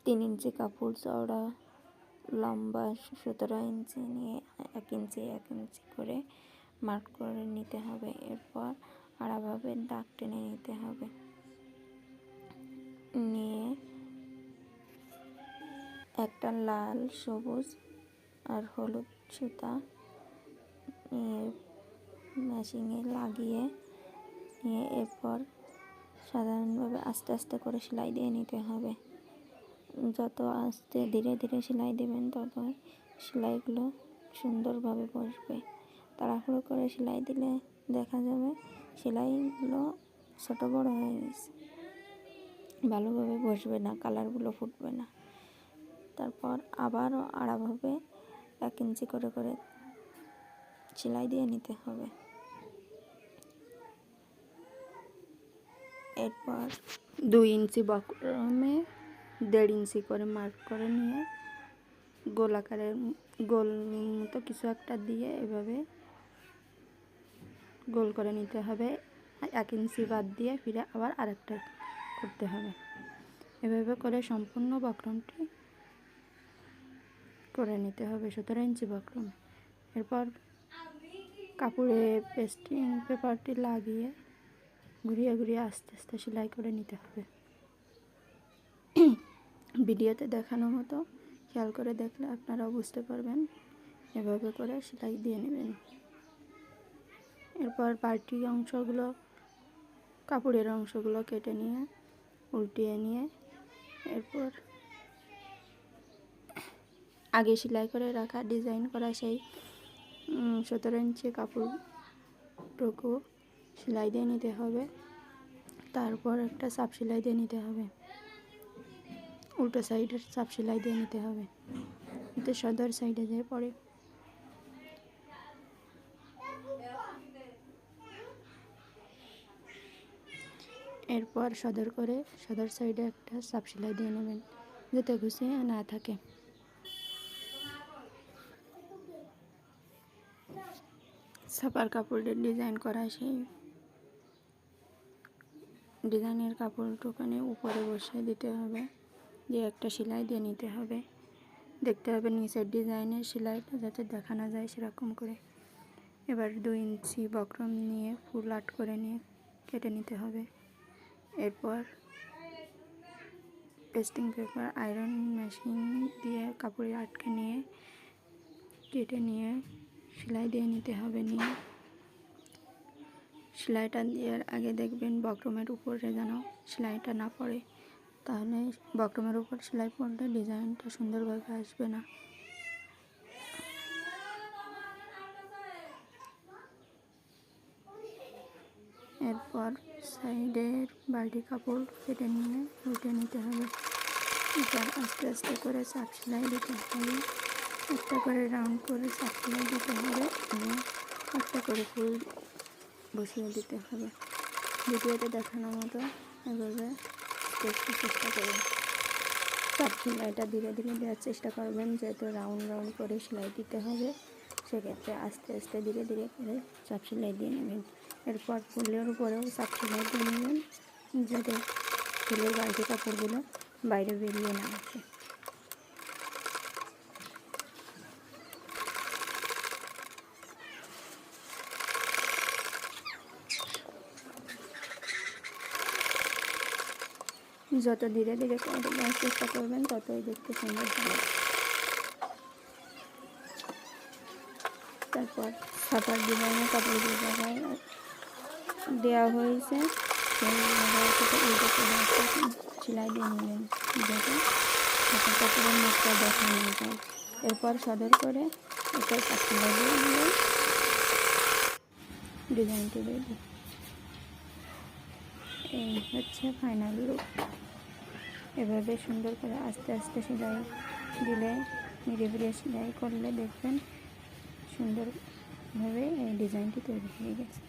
3 ইঞ্চি কাপড় চওড়া, লম্বা 17 ইঞ্চি নিয়ে 1 ইঞ্চি 1 ইঞ্চি করে মার্ক করে নিতে হবে। এরপর আড়াভাবে দাগ টেনে নিতে হবে। নিয়ে একটা লাল, সবুজ আর হলুদ সুতা নিয়ে মেশিনে লাগিয়ে নিয়ে এরপর সাধারণভাবে আস্তে আস্তে করে সেলাই দিয়ে নিতে হবে। যত আস্তে ধীরে ধীরে সেলাই দেবেন তত সেলাইগুলো সুন্দরভাবে বসবে। তাড়াহুড়ো করে সেলাই দিলে দেখা যাবে সেলাইগুলো ছোট বড় হয়ে গেছে, ভালোভাবে বসবে না, কালারগুলো ফুটবে না। তারপর আবারও আড়াভাবে 1 ইঞ্চি করে করে সেলাই দিয়ে নিতে হবে। এরপর 2 ইঞ্চি বক্রমে 1.5 ইঞ্চি করে মার্ক করে নিয়ে গোল আকারের গোল মতো কিছু একটা দিয়ে এভাবে গোল করে নিতে হবে। 1 ইঞ্চি বাদ দিয়ে ফিরে আবার আরেকটা করতে হবে। এভাবে করে সম্পূর্ণ বক্রমটি করে নিতে হবে 17 ইঞ্চি বক্রমে। এরপর কাপড়ে পেস্টিং পেপারটি লাগিয়ে ঘুরিয়ে ঘুরিয়ে আস্তে আস্তে সেলাই করে নিতে হবে। ভিডিওতে দেখানো মতো খেয়াল করে দেখলে আপনারাও বুঝতে পারবেন। এভাবে করে সেলাই দিয়ে নেবেন। এরপর পার্টি অংশগুলো, কাপড়ের অংশগুলো কেটে নিয়ে উল্টিয়ে নিয়ে এরপর আগে সেলাই করে রাখা ডিজাইন করা সেই 17 ইঞ্চি কাপড়টুকু সেলাই দিয়ে নিতে হবে। তারপর একটা চাপ সেলাই দিয়ে নিতে হবে, উল্টো সাইডের চাপ সেলাই দিয়ে নিতে হবে, এতে সদর সাইডে যেয়ে পড়ে। এরপর সদর সাইডে একটা চাপ সেলাই দিয়ে নেবেন যাতে ঘুষিয়ে না থাকে। ছাপার কাপড়ের ডিজাইন করা সেই ডিজাইনের কাপড়টুখানি উপরে বসিয়ে দিতে হবে, দিয়ে একটা সেলাই দিয়ে নিতে হবে। দেখতে হবে নিচের ডিজাইনের সেলাইটা যাতে দেখানো যায় সেরকম করে। এবার 2 ইঞ্চি বক্রম নিয়ে ফুল আট করে নিয়ে কেটে নিতে হবে। এরপর পেস্টিং পেপার আয়রন মেশিন দিয়ে কাপড়ে আটকে নিয়ে কেটে নিয়ে সেলাই দিয়ে নিতে হবে। নিয়ে সেলাইটা দেওয়ার আগে দেখবেন বক্রমের উপরে যেন সেলাইটা না পড়ে, তাহলে বক্রমের উপর সেলাই পড়লে ডিজাইনটা সুন্দরভাবে আসবে না। এরপর সাইডের বাড়তি কাপড় কেটে নিয়ে উল্টে নিতে হবে। এবার আস্তে আস্তে করে চাপ সেলাই দিতে হবে, একটা করে রাউন্ড করে চাপ সেলাই দিতে হবে এবং একটা করে ফুল বসিয়ে দিতে হবে। ভিডিওতে দেখানোর মতো এভাবে দেখতে চেষ্টা করবেন। চাপ সেলাইটা ধীরে ধীরে দেওয়ার চেষ্টা করবেন, যেহেতু রাউন্ড রাউন্ড করে সেলাই দিতে হবে, সেক্ষেত্রে আস্তে আস্তে ধীরে ধীরে করে চাপ সেলাই দিয়ে নেবেন। এরপর ফুলের উপরেও চাপ সেলাই দিয়ে নেবেন যাতে ফুলের বাড়তি কাপড়গুলো বাইরে বেরিয়ে না আসে। যত ধীরে ধীরে দেওয়ার চেষ্টা করবেন ততই দেখতে সুন্দর হবে। তারপর ছাপার ডিজাইনের কাপড় যে জায়গায় দেওয়া হয়েছে সেই জায়গায় থেকে উল্টো করে সেলাই দিয়ে নেবেন যাতে ছাপার কাপড়ের মুখটা দেখা না যায়। এরপর সদর করে একটা চাপ সেলাই দিয়ে নেবেন, ডিজাইনটি রেডি। এই হচ্ছে ফাইনাল লুক। এভাবে সুন্দর করে আস্তে আস্তে সেলাই দিলে ধীরে ধীরে সেলাই করলে দেখবেন সুন্দরভাবে এই ডিজাইনটি তৈরি হয়ে গেছে।